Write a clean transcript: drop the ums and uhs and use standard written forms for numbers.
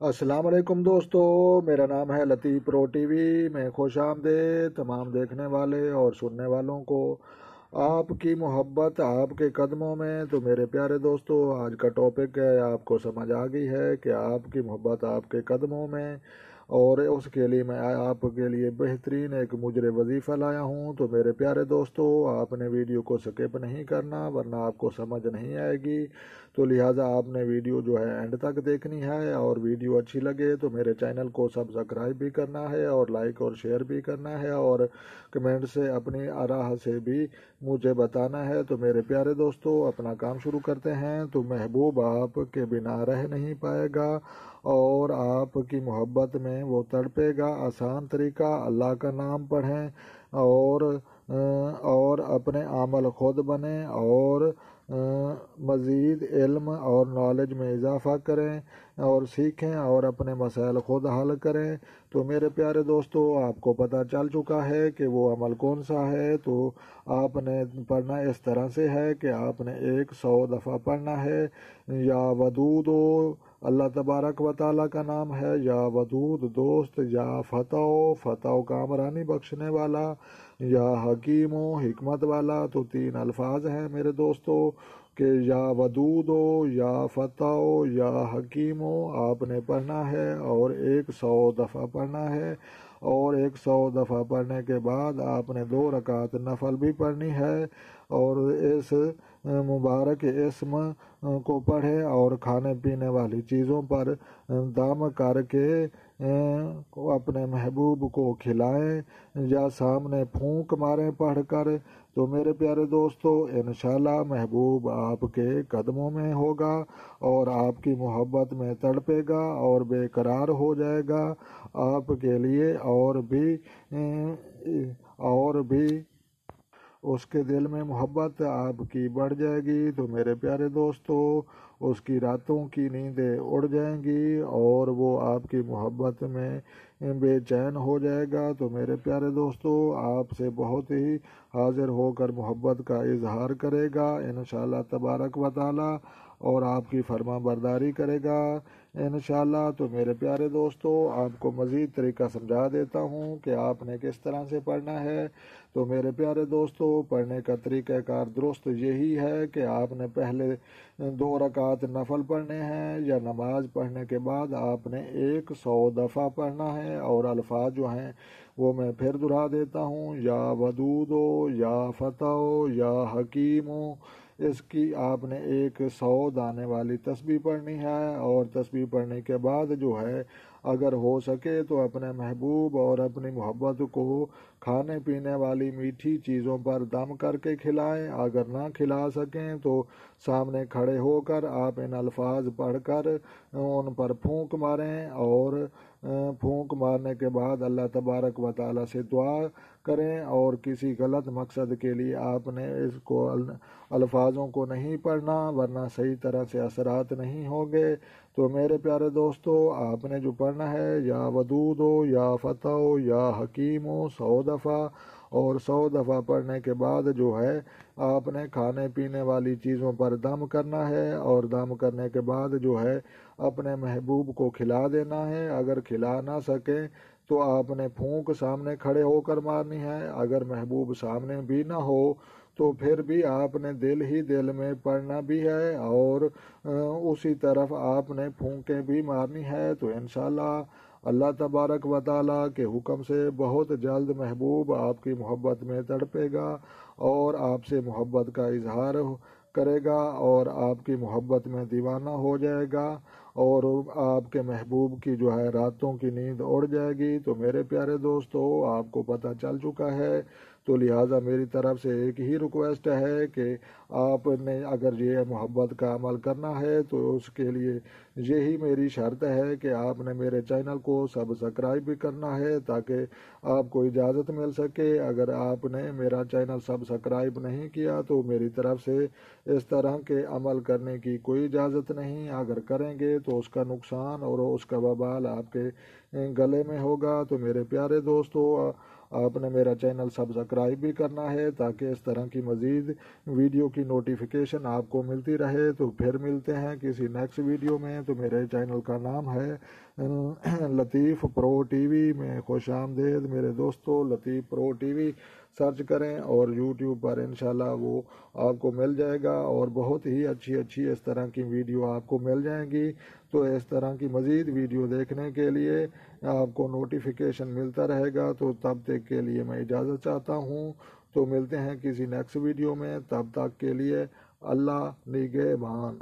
السلام علیکم دوستو، میرا نام ہے لطیف پرو ٹی وی میں خوش آمدید تمام دیکھنے والے اور سننے والوں کو۔ آپ کی محبت آپ کے قدموں میں۔ تو میرے پیارے دوستو، آج کا ٹاپک ہے، آپ کو سمجھ آ گئی ہے کہ آپ کی محبت آپ کے قدموں میں، اور اس کے لیے میں آپ کے لیے بہترین ایک مجرے وظیفہ لایا ہوں۔ تو میرے پیارے دوستو، آپ نے ویڈیو کو سکپ نہیں کرنا ورنہ آپ کو سمجھ نہیں آئے گی، تو لہٰذا آپ نے ویڈیو جو ہے اینڈ تک دیکھنی ہے، اور ویڈیو اچھی لگے تو میرے چینل کو سبسکرائب بھی کرنا ہے اور لائک اور شیئر بھی کرنا ہے، اور کمنٹ سے اپنی آراء سے بھی مجھے بتانا ہے۔ تو میرے پیارے دوستو، اپنا کام شروع کرتے ہیں۔ تو محبوب آپ کے بنا رہ نہیں پائے گا، اور آپ کی محبت میں وہ تڑپے گا۔ آسان طریقہ، اللہ کا نام پڑھیں اور اپنے عمل خود بنیں، اور مزید علم اور نالج میں اضافہ کریں اور سیکھیں اور اپنے مسائل خود حل کریں۔ تو میرے پیارے دوستو، آپ کو پتہ چل چکا ہے کہ وہ عمل کون سا ہے۔ تو آپ نے پڑھنا اس طرح سے ہے کہ آپ نے 100 دفعہ پڑھنا ہے، یا ودود اللہ تبارک و تعالیٰ کا نام ہے، یا ودود دوست، یا فتح کامرانی بخشنے والا، یا حکیم و حکمت والا۔ تو 3 الفاظ ہیں میرے دوستو، کہ یا ودود یا فتح یا حکیم آپ نے پڑھنا ہے، اور 100 دفعہ پڑھنا ہے۔ اور 100 دفعہ پڑھنے کے بعد آپ نے 2 رکعت نفل بھی پڑھنی ہے، اور اس مبارک اسم کو پڑھے اور کھانے پینے والی چیزوں پر دم کر کے اپنے محبوب کو کھلائیں، یا سامنے پھونک ماریں پڑھ کر۔ تو میرے پیارے دوستو، انشاءاللہ محبوب آپ کے قدموں میں ہوگا، اور آپ کی محبت میں تڑپے گا اور بے قرار ہو جائے گا آپ کے لیے، اور بھی اس کے دل میں محبت آپ کی بڑھ جائے گی۔ تو میرے پیارے دوستو، اس کی راتوں کی نیندیں اڑ جائیں گی، اور وہ آپ کی محبت میں بے چین ہو جائے گا۔ تو میرے پیارے دوستو، آپ سے بہت ہی حاضر ہو کر محبت کا اظہار کرے گا انشاءاللہ تبارک و تعالی، اور آپ کی فرما برداری کرے گا انشاءاللہ۔ تو میرے پیارے دوستو، آپ کو مزید طریقہ سمجھا دیتا ہوں کہ آپ نے کس طرح سے پڑھنا ہے۔ تو میرے پیارے دوستو، پڑھنے کا طریقہ کار درست یہی ہے کہ آپ نے پہلے 2 رکعت نفل پڑھنے ہیں، یا نماز پڑھنے کے بعد آپ نے 100 دفعہ پڑھنا ہے، اور الفاظ جو ہیں وہ میں پھر دہرا دیتا ہوں، یا ودود یا فتح یا حکیم۔ اس کی آپ نے 100 دانے والی تسبیح پڑھنی ہے، اور تسبیح پڑھنے کے بعد جو ہے اگر ہو سکے تو اپنے محبوب اور اپنی محبت کو کھانے پینے والی میٹھی چیزوں پر دم کر کے کھلائیں۔ اگر نہ کھلا سکیں تو سامنے کھڑے ہو کر آپ ان الفاظ پڑھ کر ان پر پھونک ماریں، اور پھونک مارنے کے بعد اللہ تبارک و تعالیٰ سے دعا کریں، اور کسی غلط مقصد کے لیے آپ نے اس کو الفاظوں کو نہیں پڑھنا، ورنہ صحیح طرح سے اثرات نہیں ہوں گے۔ تو میرے پیارے دوستو، آپ نے جو پڑھنا ہے، یا ودود یا فتح یا حکیم 100 دفعہ، اور 100 دفعہ پڑھنے کے بعد جو ہے آپ نے کھانے پینے والی چیزوں پر دم کرنا ہے، اور دم کرنے کے بعد جو ہے اپنے محبوب کو کھلا دینا ہے۔ اگر کھلا نہ سکیں تو آپ نے پھونک سامنے کھڑے ہو کر مارنی ہے۔ اگر محبوب سامنے بھی نہ ہو تو پھر بھی آپ نے دل ہی دل میں پڑھنا بھی ہے، اور اسی طرف آپ نے پھونکیں بھی مارنی ہے۔ تو انشاءاللہ اللہ تبارک و تعالیٰ کے حکم سے بہت جلد محبوب آپ کی محبت میں تڑپے گا، اور آپ سے محبت کا اظہار کرے گا، اور آپ کی محبت میں دیوانہ ہو جائے گا، اور آپ کے محبوب کی جو ہے راتوں کی نیند اڑ جائے گی۔ تو میرے پیارے دوستو، آپ کو پتہ چل چکا ہے، تو لہٰذا میری طرف سے ایک ہی ریکویسٹ ہے کہ آپ نے اگر یہ محبت کا عمل کرنا ہے تو اس کے لیے یہی میری شرط ہے کہ آپ نے میرے چینل کو سبسکرائب بھی کرنا ہے، تاکہ آپ کو اجازت مل سکے۔ اگر آپ نے میرا چینل سبسکرائب نہیں کیا تو میری طرف سے اس طرح کے عمل کرنے کی کوئی اجازت نہیں۔ اگر کریں گے تو اس کا نقصان اور اس کا وبال آپ کے گلے میں ہوگا۔ تو میرے پیارے دوستو، آپ نے میرا چینل سبسکرائب بھی کرنا ہے، تاکہ اس طرح کی مزید ویڈیو کی نوٹیفیکیشن آپ کو ملتی رہے۔ تو پھر ملتے ہیں کسی نیکسٹ ویڈیو میں، تو میرے چینل کا نام ہے لطیف پرو ٹی وی میں خوش آمدید میرے دوستو. لطیف پرو ٹی وی سرچ کریں اور یوٹیوب پر انشاءاللہ وہ آپ کو مل جائے گا اور بہت ہی اچھی اس طرح کی ویڈیو آپ کو مل جائیں گی. تو اس طرح کی مزید ویڈیو دیکھنے کے لیے آپ کو نوٹیفیکیشن ملتا رہے گا. تو تب تک کے لیے میں اجازت چاہتا ہوں. تو ملتے ہیں کسی نیکسٹ ویڈیو میں. تب تک کے لیے اللہ نگہبان.